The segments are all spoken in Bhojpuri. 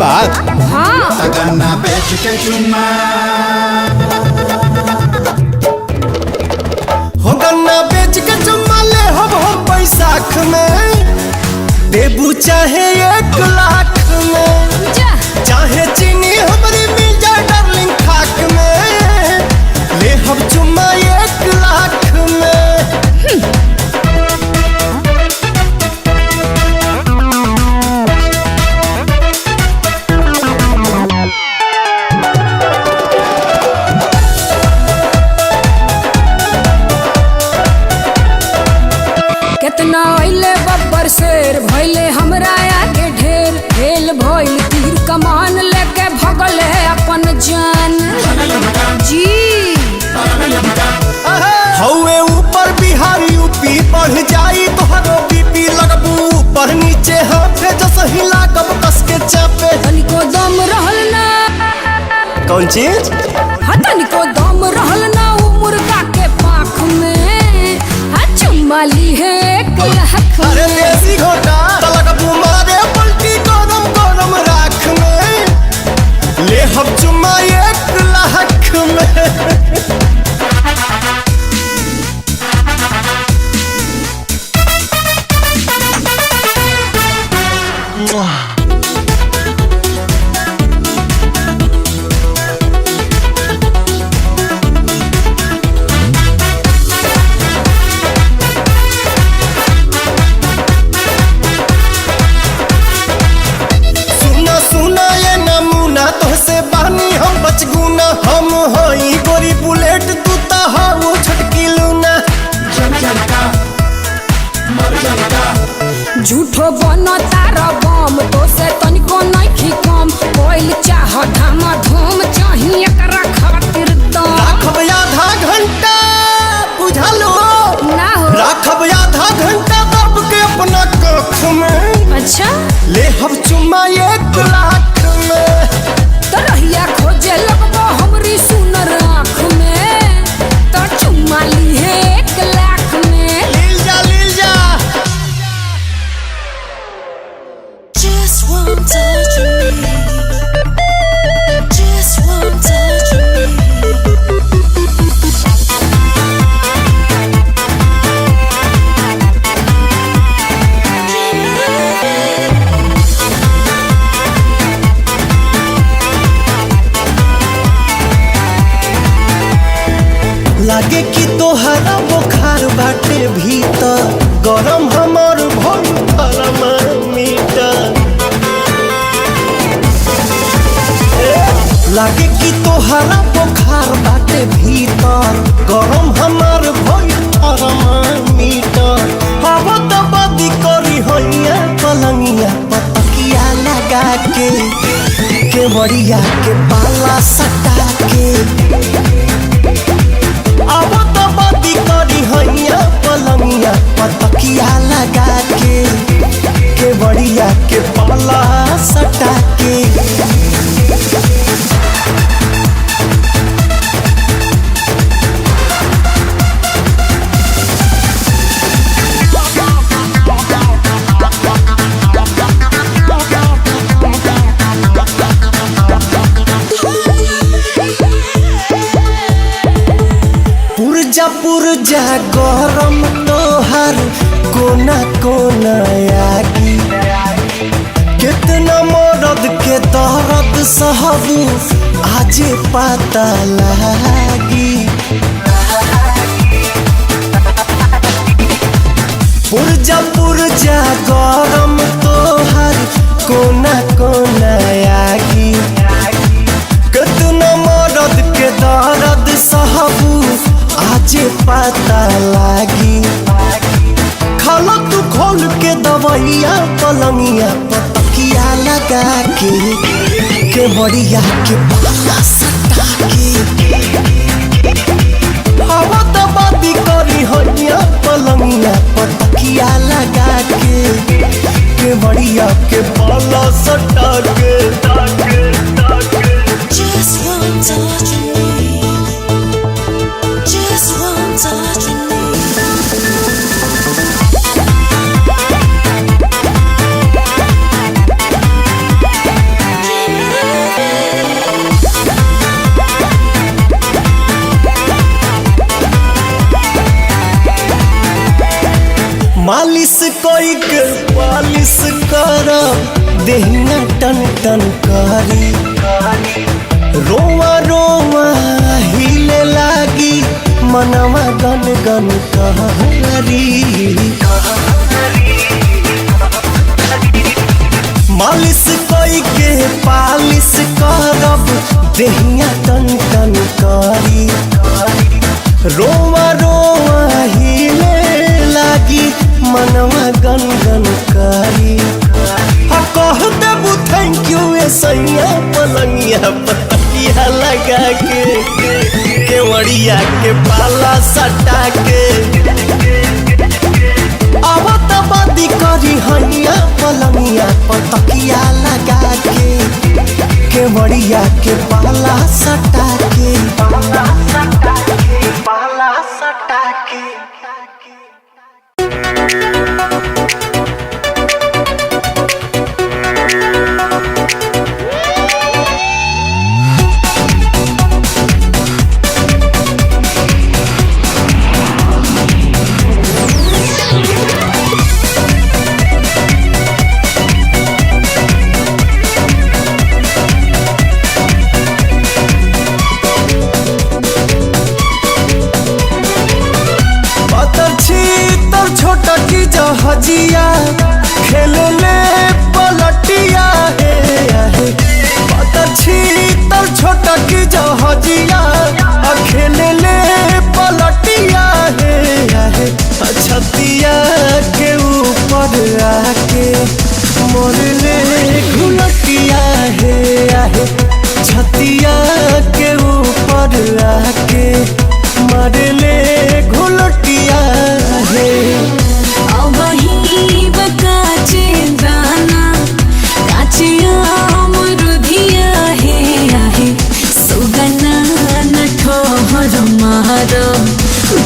बात। हाँ गन्ना बेच के चुम्मा हो गन्ना बेच के चुम्मा ले हम बैसाख में, देबू चाहे 1 लाख में, चाहे चीनी हमारी मिल जाए डार्लिंग खाक में, ले हम चुम्मा 1 लाख में। कितना अइले बब्बर शेर भइले हमरा आगे ढेर, हेल भइल तीर कमान लेके भगल है अपन जान जी। हौवे ऊपर बिहार यूपी बढ़ जाई तोहरो बीपी, लगबू ऊपर नीचे हाथे जस हिला कब कस के चापे। तनिको दम रहल ना, कौन चीज? हाँ तनिको दम रहल ना उ मुर्गा के पाख में, हाँ चुम्मा ली है 1 लाख में। अरे देसी घोटा लगबू मारे पलटी गरम गरम राख में, ले हम चुम्मा 1 लाख में। बचगुना हम हई गोरी बुलेट, तू ता हो छटकी लूना। झूठो बनो तारा बम तो से तनिको नहीं कम, कोइल चाह धामा धूम चाही एकरा खातिर दम। राखब आधा घंटा बुझलो ना हो, राखब आधा घंटा दब के अपना कख में, अच्छा ले हम चुम्मा 1 लाख में। तरहिया खोजे लगबो हमरी सुनर आँख में, तो चुम्मा ली है 1 लाख में। लील जा लील जा। Just one touch of me, just one touch of me. लागे कि तोहरा बुखार बाटे भीतर, गरम हमर भइल थर्मामीटर। लागे कि तोहरा बुखार बाटे भीतर, गरम हमर भइल थर्मामीटर। हवा त बदी करी होइया पलंगिया पतकिया लगा के, केवड़िया के पाला सटा के। अब तो बदी करी हैया पलंगिया पतकिया लगा के, केवड़िया के पाला सटा के। पुरजा गरम तोहर कोना कोना आगी, कितना मरद के दर्द सहबू आजे पता लागी। पुरजा गरम तोहर कोना कोना आगी, कितना मरद के दर्द सहबू आजे पता लागी। खाला तू खोल के दवाइया पलंगिया पतकिया लगा के बढ़िया के पाला सटा के। हवा दबादी करी होइया पलंगिया पतकिया लगा के बढ़िया के पाला सटा के। Just one touch of me, just one touch of me. मालिश कोई के पालिश कर देहिया टन टन करी रोवा रोवा हिले लागी मनवा गन गन कहरी मालिश कोई के पालिश करब देहिया टन टन करी रोवा रोवा हिले लागी मनवा गन गन करी कह देबू थैंक यू सैया पलंगिया पतकिया लगा के केवड़िया के पाला सटा के अब तबादी करी हैया पलंगिया पतकिया लगा के केवड़िया के पाला सटा के पाला सटा के पाला सटा के हजिया खेले ले पलटिया है पतछी तर छोटा की जो हजिया खेले ले पलटिया है छतिया के ऊपर आके मोरले घुलटिया है छतिया के ऊपर आके मरले घुलटिया है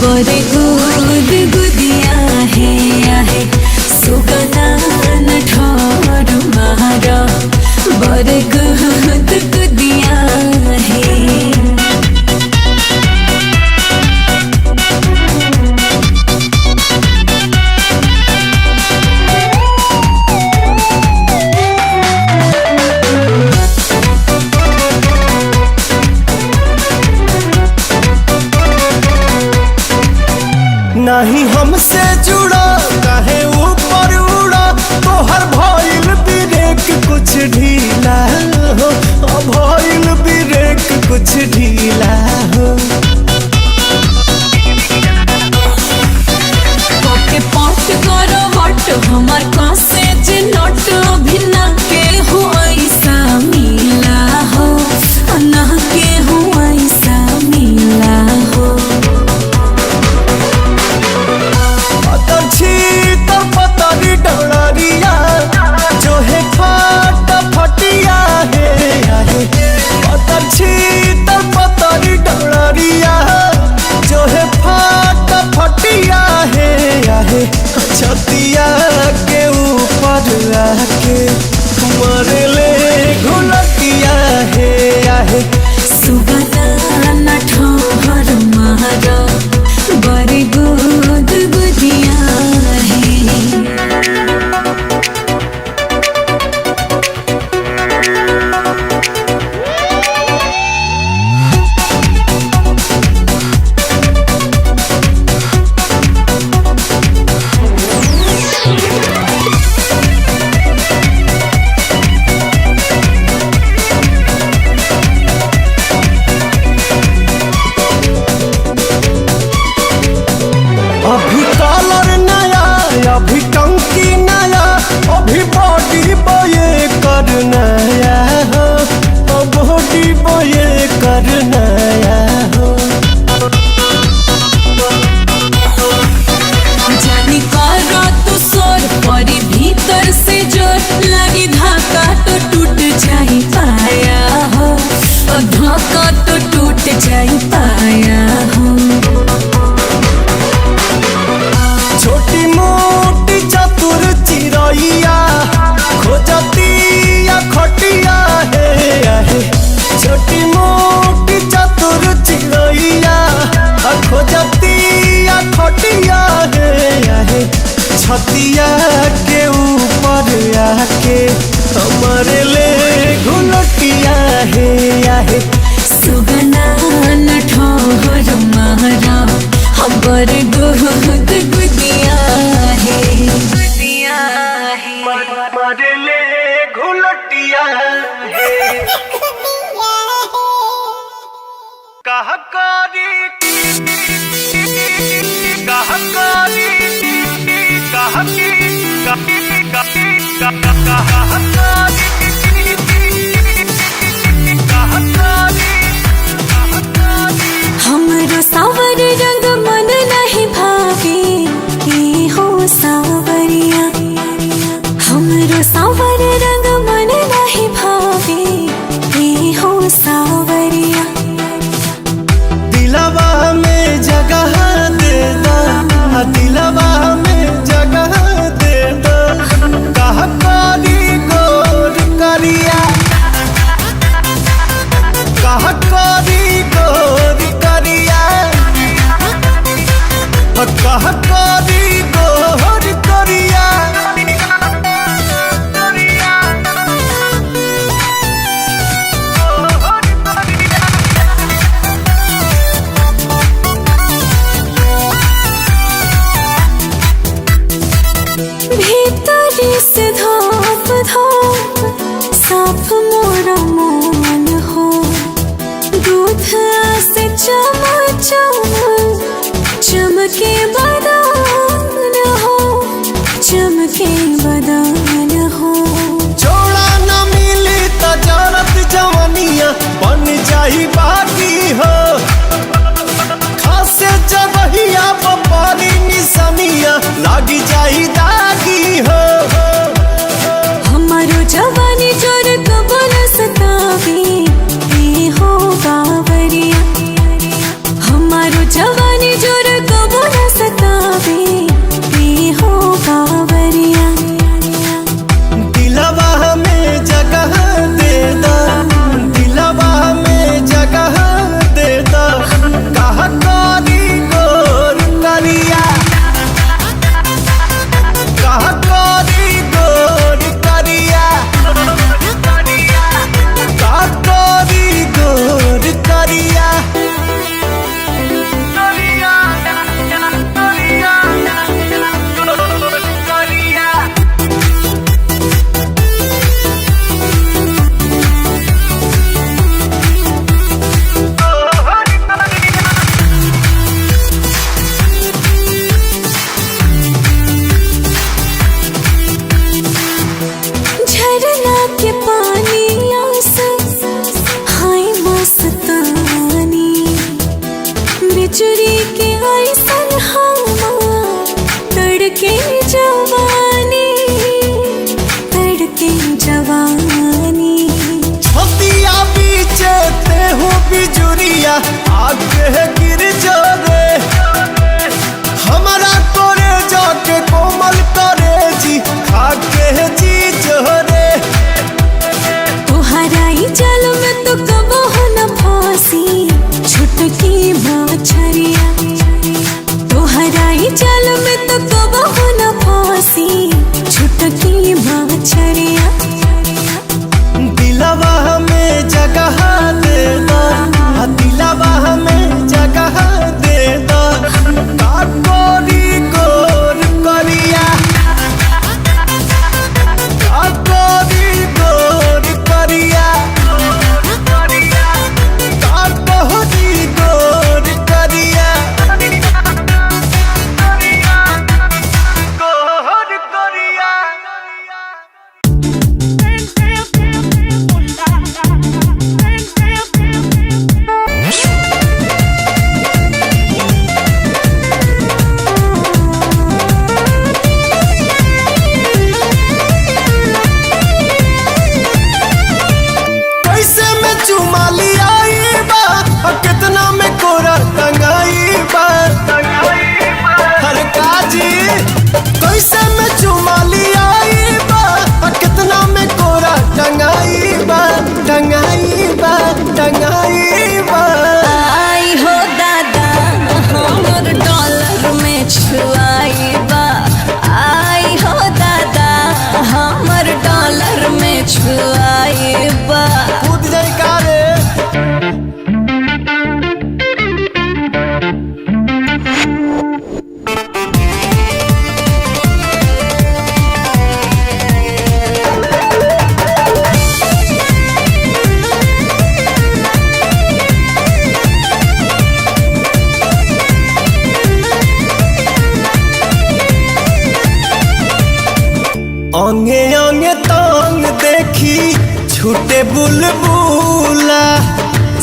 बड़े गुद गुदिया है सुगना न ठोर मारा बड़े गुद गुदिया है नहीं हमसे जुड़ा काहे ऊपर उड़ा तोहर भइल ब्रेक कुछ ढीला हो भइल ब्रेक कुछ ढीला हो के पाट करो वट हमार कासे जे नट भिन्ना के हो ऐसा मिला हो ना के हो ऐसा मिला हो पतरी डरिया जो है फाट फटिया है पतरी डरिया हमरो सावर रंग मन नहीं भावे ए हो सावरिया। हमरो सावर रंग मन नहीं भावे ए हो सावरिया। दिलवा में जगह दे दो, दिलवा में जगह दे दो, कह करी गोर करिया, कह करी गोर करिया, कह करी गोर करिया। भीतरी से धोप धोप साफ मोरा मन हो। दूध से चम चम चमके बदान हो, चमके बदान हो। जोड़ा न मिली त जरत जवनिया बन जाई बाकी हो। खासे जबहिया पपारी निसनिया लागी जाई दागी हो। हमारो जवानी जोर कबल सतावे ए हो बावरिया। हमारो जवानी जोर कबल सतावे ए हो बावरिया। दिलवा में जगह दे दो, दिलवा में जगह दे दो, कह करी गोर करिया, कह करी गोर करिया, कह करी गोर करिया। झरना के पानी से हाय मस्तानी। बिजुरी के ऐसन हवा तड़के जवानी, तड़के जवानी। छतिया बीचे ते हो बिजुरिया आगे गिर जोरे। हमारा तोरे जाके कोमल करे जी खाके जी जोरे। तुहराई जल में तो कबो न फांसी छुटकी मछरिया। तुहराई जल में तो कबो न फांसी छुटकी मछरिया। दिलवा में जगह दे दो, दिलवा में जगह दे दो, का करी गोर करिया, अंगे अंगे तांग देखी छूटे बुलबुला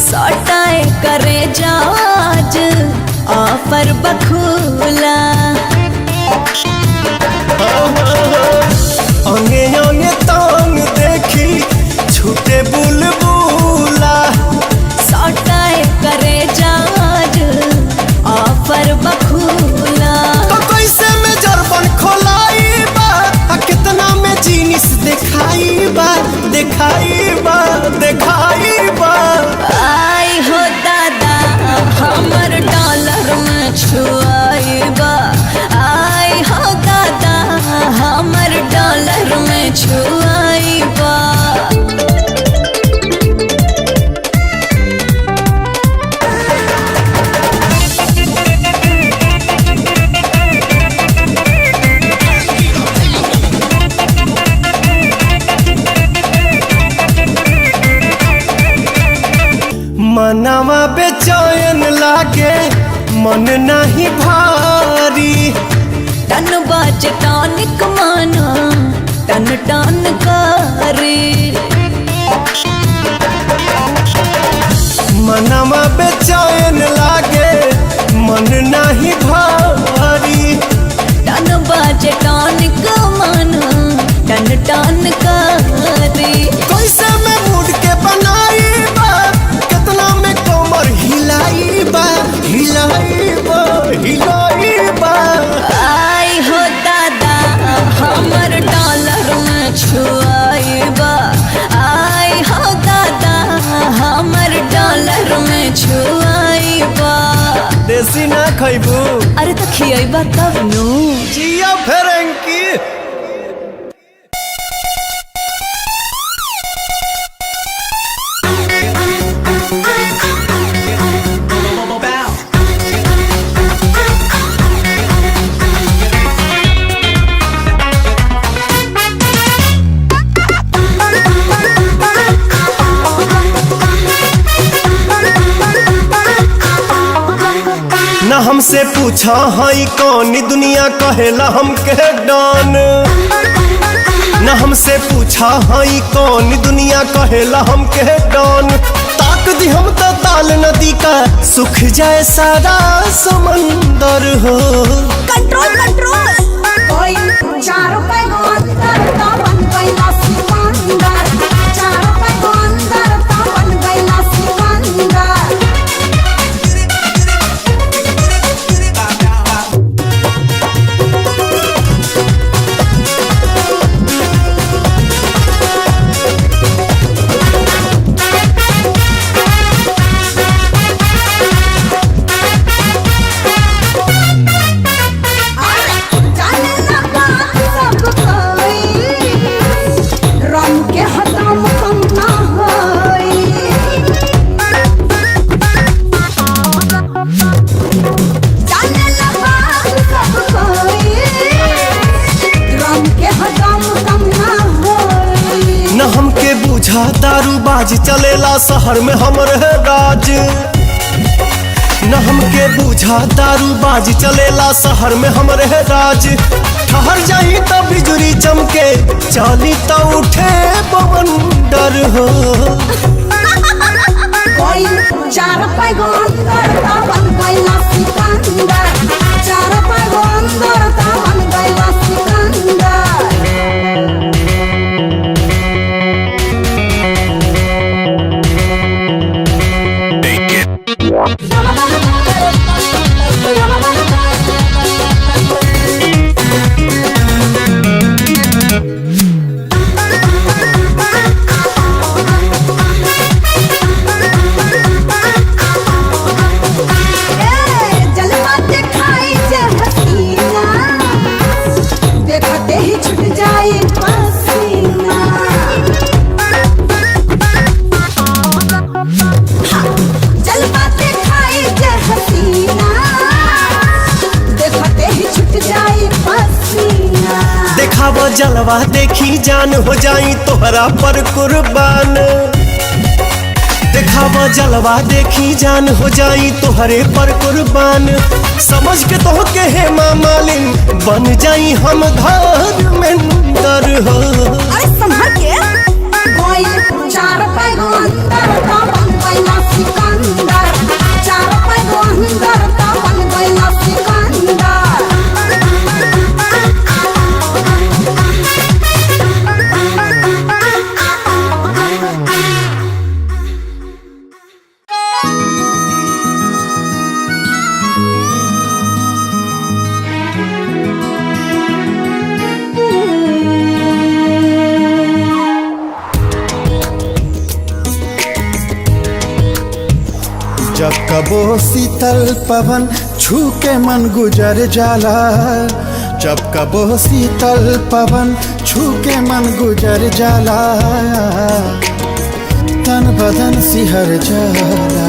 सटाए करे जाज ऑफर बखूला अंगे अंगे तांग देखी छूटे बुलबुला सटाए करे जाज ऑफर बखूला तो कैसे में जरबन खोलाई बा कितना में जीनिस दिखाई बा आई हो दादा हमर डॉलर में छुआइबा आई हो दादा हमर डॉलर में छुआइबा मनवा बेचैन लागे मन नहीं भारी टन बाज टॉनिक माना टन टन करे मनवा बेचैन लागे मन नहीं भारी टन बाज टॉनिक माना टन टन करे कैसे में मूड के बनाई बा कितना में कमर हिलाई बा आई हो दादा हमर डॉलर में छुआइबा आई हो दादा हमर डॉलर में छुआइबा देसी ना खैबू अरे तो खियाइबा तब नु जिया फेरंकी न हमसे पूछा हई कौन दुनिया कहेला हमके डॉन न हमसे पूछा हई कौन दुनिया कहेला हमके डॉन ताक दी हम तो ताल नदी का सुख जाए सारा समंदर हो कंट्रोल कोई 4 रुपए को अंदर तो बन गई ना सिकंदर 4 रुपए को अंदर तो बन गई ना सिकंदर दारूबाज चलेला शहर में हमरे राज न हमके बूझा दारूबाज चलेला शहर में हमरे राज ठहर जाई तो बिजुली चमके चाली तो उठे पवन डर हो कोई 4 रुपए को अंदर तो बन गई ना सिकंदर 4 रुपए को अंदर तो बन गई ना सिकंदर जलवा देखी जान हो जाई तोहरा पर कुर्बान देखावा जलवा देखी जान हो जाई तोहरे पर कुर्बान समझ के तो के हे मालिन बन जाई हम घर में अंदर हो। अरे संभल के गोइल 4 पैगो अंदर तो बन गइला सिकंदर 4 पैगो अंदर तो बन गइला सिकंदर जब कबो शीतल पवन छू के मन गुजर जाला, जब कबो शीतल पवन छू के मन गुजर जाला, तन बदन सिहर जाला,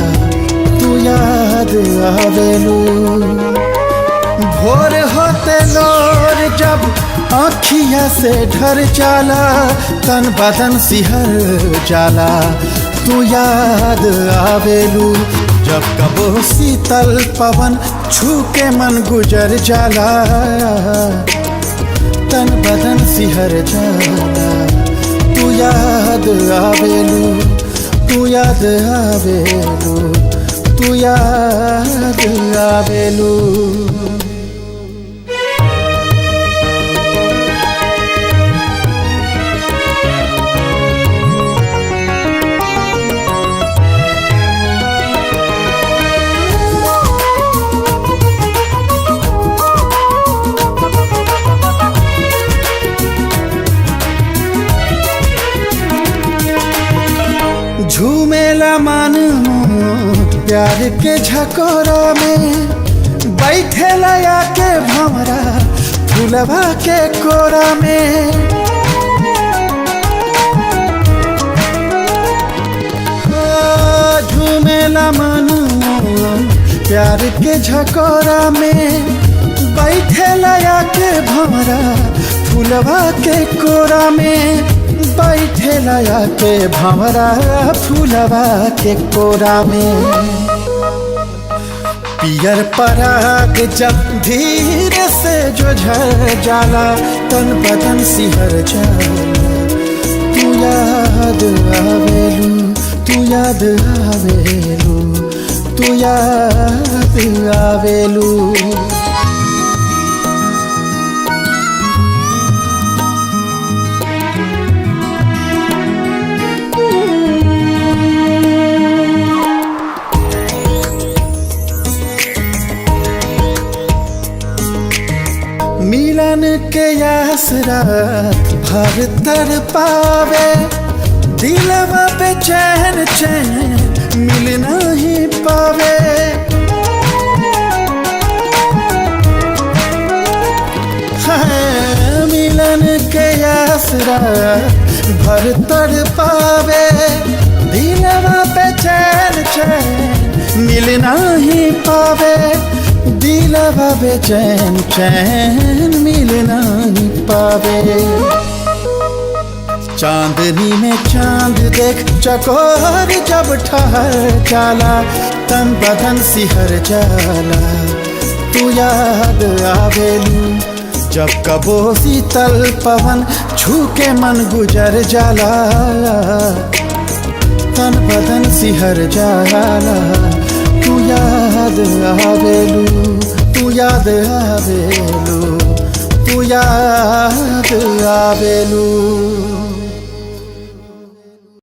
तू याद आवेलू। भोर होते लोर जब आँखिया से ढर जाला, तन बदन सिहर जाला, तू याद आवेलू। जब कबो शीतल पवन छू के मन गुजर जाला, तन बदन सिहर जाला, तू याद आवेलू, तू याद आवेलू, तू याद आवेलू। झूमेला मन प्यार के झकोरा में, बैठेला आके भंवरा फुलवा के कोरा में। झूमेला मन प्यार के झकोरा में, बैठेला आके भंवरा फुलवा के कोरा में, बैठेला के भंवरा फूलवा के कोरा में। पियर पराग जब धीरे से जो झर जाला, तन बदन सिहर जाला, तू याद आवेलू, तू याद आवेलू, तू याद आवेलू। मिलन के आसरा भर तर पावे, दिलवा पे चैन चैन मिल नहीं पावे। हाँ, मिलन के आसरा भर तर पावे, दिलवा पे चैन चैन मिल नहीं पावे, दिलवा बेचैन चैन मिल नहीं पावे। चांदनी में चांद देख चकोर जब ठहर जाला, तन बदन सिहर जाला, तू याद आवेलू। जब कबो शीतल पवन छू के मन गुजर जाला, तन बदन सिहर जाला, तू याद आवेलू, तू याद आवेलू, तू याद आवेलू।